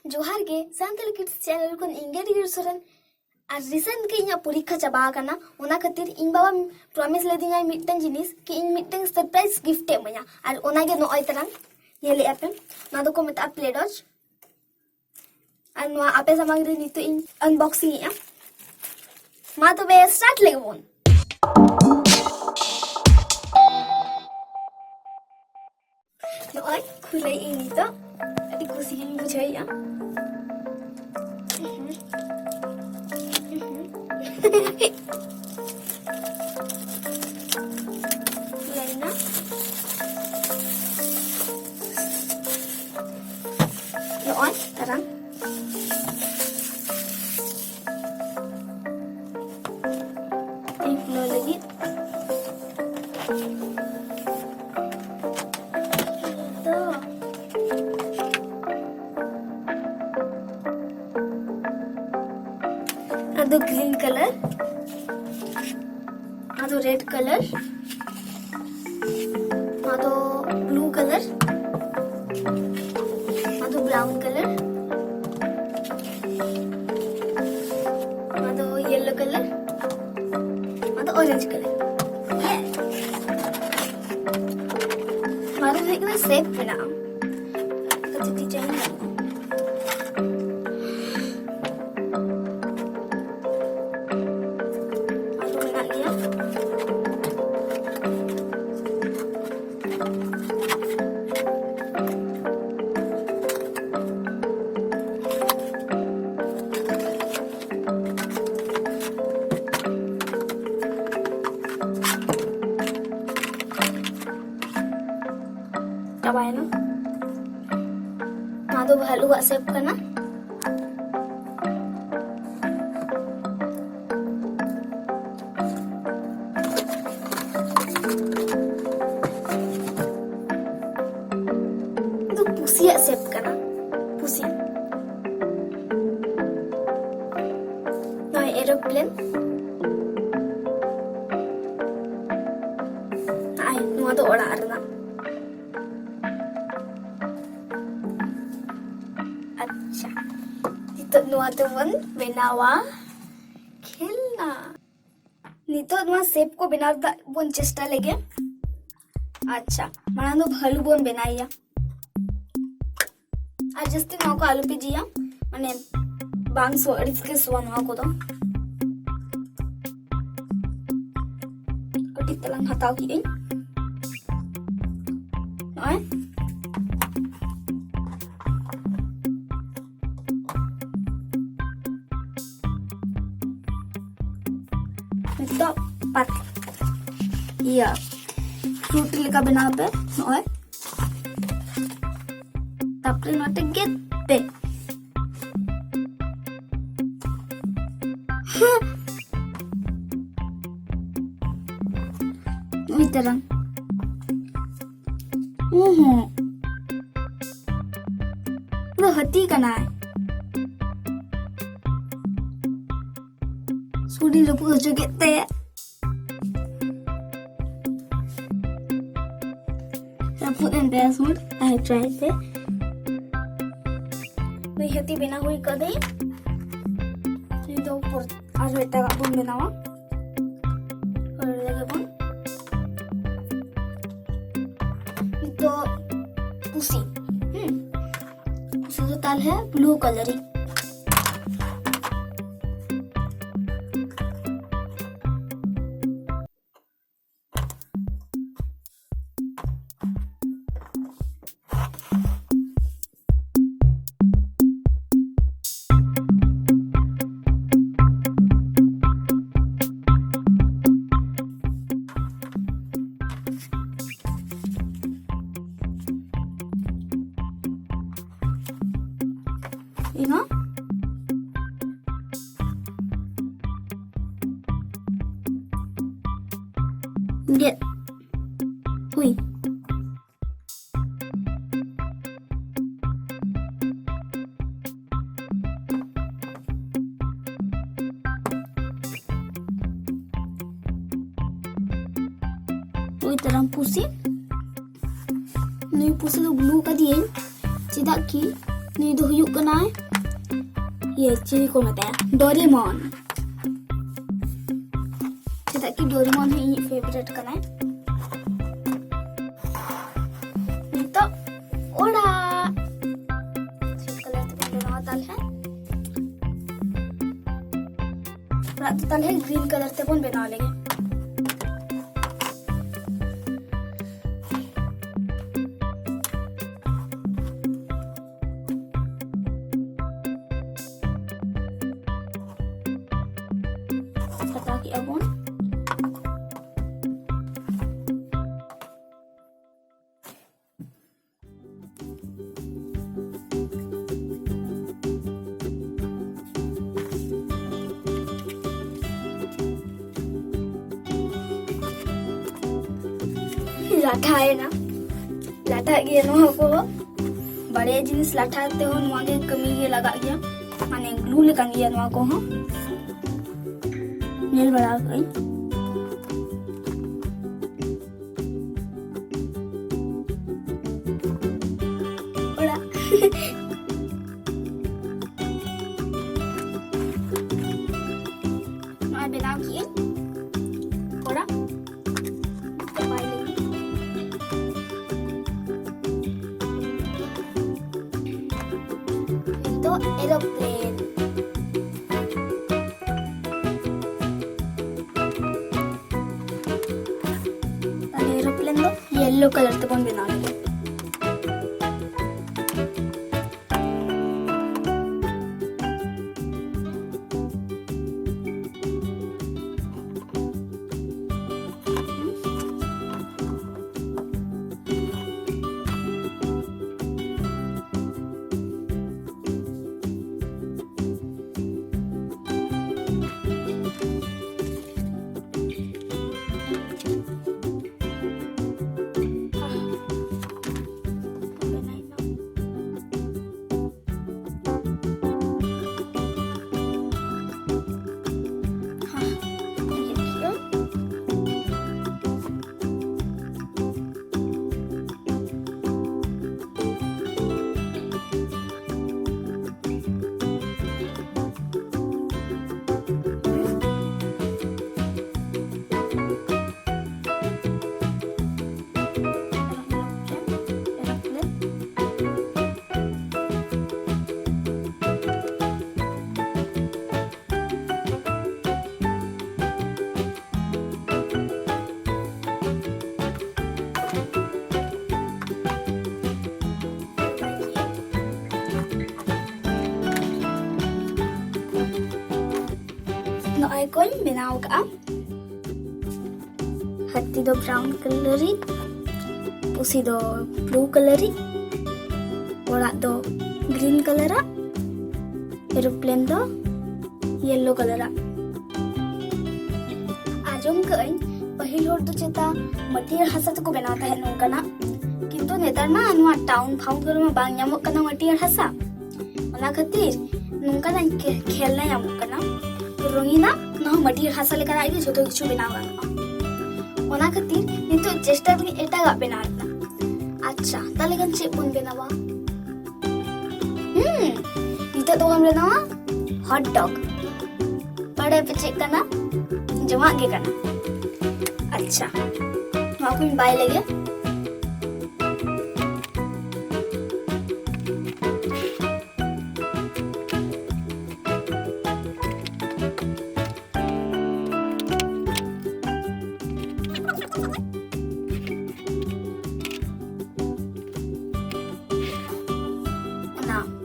जोहार गे सान्ताली kids channel को इंगे सोरेन और रिसेंट के इना परीक्षा चाबा करना ओना खातिर इन बाबा प्रॉमिस लेदिया मिटन जिनिस कि इन मिटन सरप्राइज गिफ्ट एमया और ओना गे नोय तरंग नेले एपे ना दो को मेता प्लेडोज और नो आपे सामग्री नितो इन अनबॉक्सिंग या मा तो बे स्टार्ट लेगबोन नोय खुले इन तो अति खुशी इन बुझाइया Laina. Noon, tarang. Tingnan lagi. Ito. Ado green color. ado red color. ado blue color. ado brown color. ado yellow color. ado orange color. Yeah. Maro dekna shape bena. Kachi design. Cabai na. Nado bahalu gak save kana. Itu pusi gak save kana. Pusi. No aeroplane. Ay, no ado orang arna. अच्छा नितो नुआ तो one बेनावा खेलना नितो नुआ shape को बेनाव दा बोन चेष्टा लेगे अच्छा माना नो भालू बोन बेनाइया आज जस्ते नुआ को आलू पे जिया माने बांग सो अड़िस के सुआ नुआ को दो कटी तलंग हटाओ की इन नुआ Ito, pat. Iya. Fruit leka bena pe, noy. Tapre note gette. Oi terang. Lo hati kana hai. Sudi lo puso joget te. I put in this one. I tried it. May hati bina hui ka dei. Ito por arweta ka pun binawa. Or lagi pun. Ito pusi. Pusi तो ताल है blue कलरी. You know? Get. Hui. Hui terang pusing. Ni pusing blue ka din. Tidak ki Ni do huyuk kanai. Ye ciri ko mata Doraemon. Cedak ki Doraemon hi inyik favorite kanai. Nito ora. Color tu pun benawa talhe. Ora tu talhe green color te pun benawa lagi. Kata ki abon. लाठा है ना लाठा गया नोहा को बड़े जिनिस लाठा ते हो नोआ के कमी गे लगा गया माने ग्लू लेकान गया नोआ को हो नेल बड़ा गई बड़ा मैं बना किए थोड़ा aeroplane. Dan aeroplane do yellow color te pun bena lagi. Noai koin benaw ka. Hatti do brown color ri, pusi do blue color ri, orak do green color a, aeroplane do yellow color a. Ajom kain pahil hor do cheta material hasa te ko benaw tahe nongkana. Kintu netar ma nua town phaun kor ma bang nyamok kana material hasa. Ona khatir nongkana khelna nyamok kana. रंगीना ना मटिर हासा लेकर आई जो तो किछु बनाव गानोआ ओना खातिर नितो चेष्टा लगी एटा बनावना अच्छा ताले गन चेक बन बनावा नितो तो हम बनावा हॉट डॉग बड़े पे चेक करना जमा के करना अच्छा मा को बाय लगे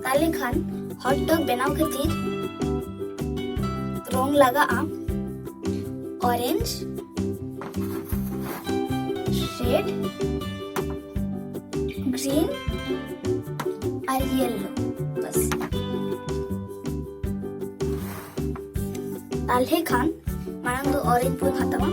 ताले खान हॉट डॉग बनाव खातिर रंग लगा ऑरेंज रेड ग्रीन और येलो बस ताले खान मांग दो ऑरेंज पुन हटावा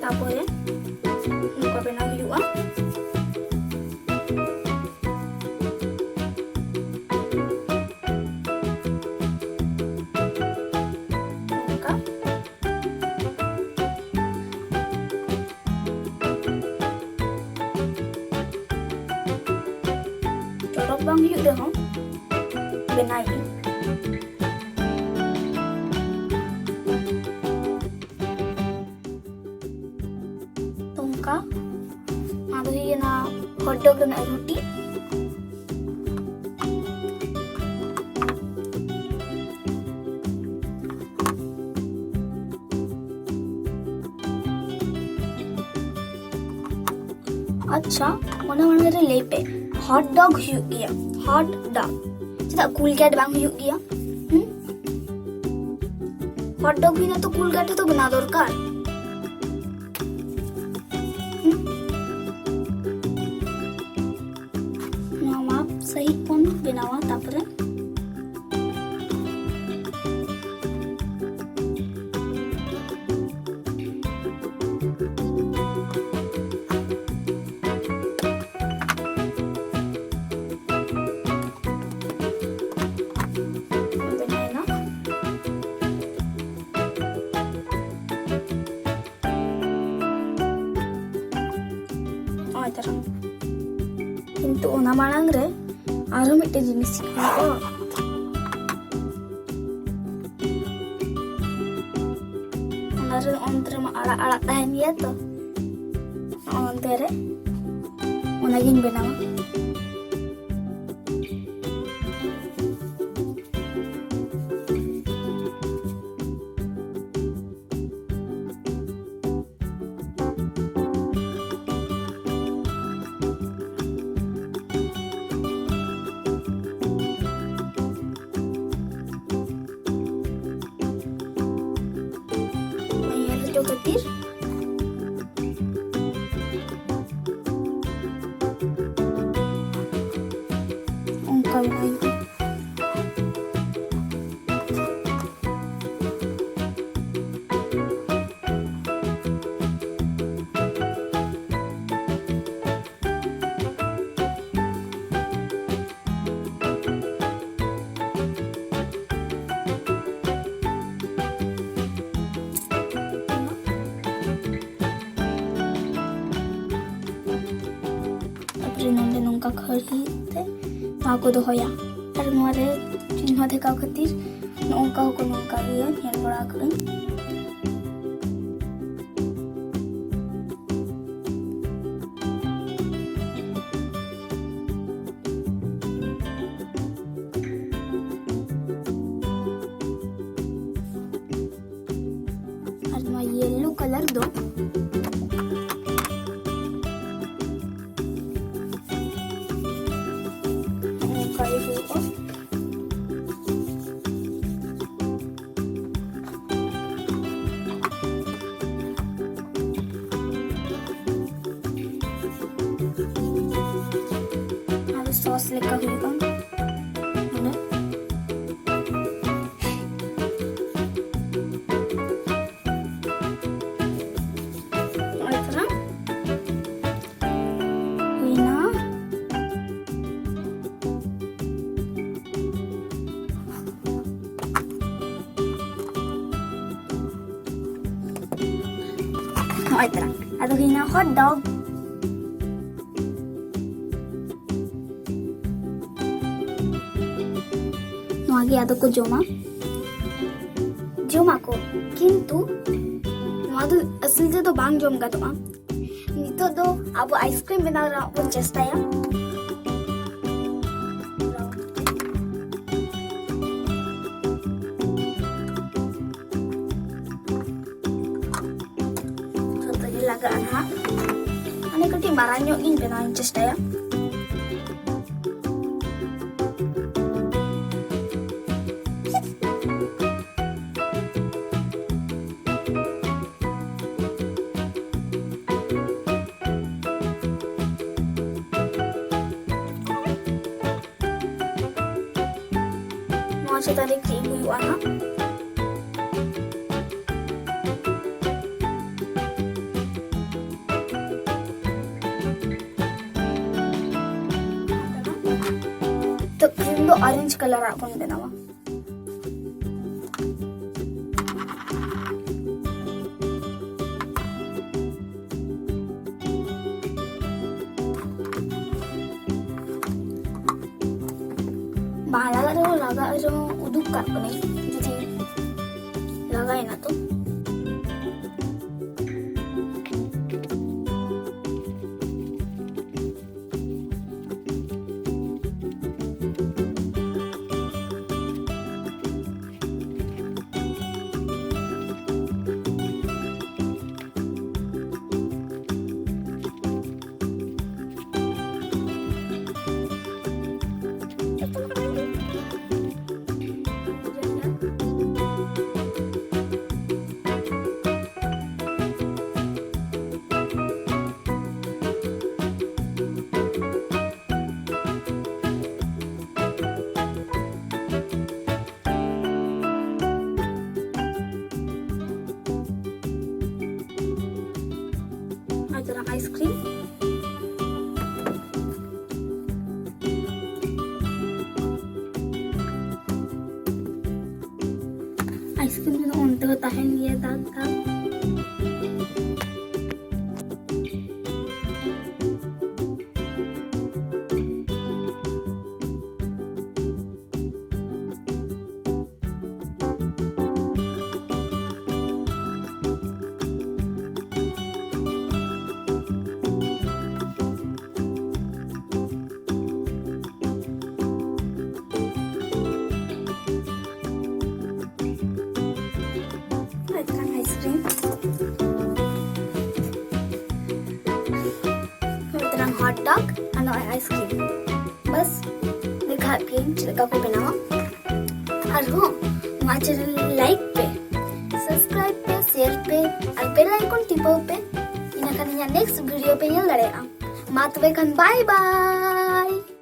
Tapos nungko benaw huwa bang huyuk rehong benai tongka ado hiyena hot dog na roti अच्छा mana mana re lepe hot dog huyuk gaya hot dog cheda cool cat bang huyuk gaya hot dog bina to cool cat to bena dorkar nama sahi pon benawa tapore किंतु ओना मांग रे आरो मिटे जिनिस को ओनारे अंतरे मा आड़ा आड़ा तहन गया तो अंतरे ओना गिन बनावा ketir ongkau lagi नोंडे नोंका खड़ी ते को दोहया और नोरे चिन्ह देखा खातिर नोंका को नोंका गिया नेल बड़ा करें और नो येलो कलर दो सॉस लेकर होगा Atau hina hot dog आगे आदो को जोमा को किंतु असली से तो बांग जोम का तो नितो दो अब आइसक्रीम बना रहा अपन चेष्टाया contoh di lagaan ha ane kati maranyo in benain chestaya mau saya tarik ke ibu anak तो क्रीम दो ऑरेंज कलर आपको देना वा Bang lagak rehong uduk kat ko ni. Jadi lagay na to. Ada ice cream. Ice cream itu untuk tahan dia datang. Ice cream. Terang hot dog and ice cream. बस दिखा के चिलका को बनाओ और हो हमारे लाइक पे सब्सक्राइब पे शेयर पे और बेल आइकन टिपाओ पे इना kan नेक्स्ट वीडियो पे ये लड़ेगा मात वे kan bye bye.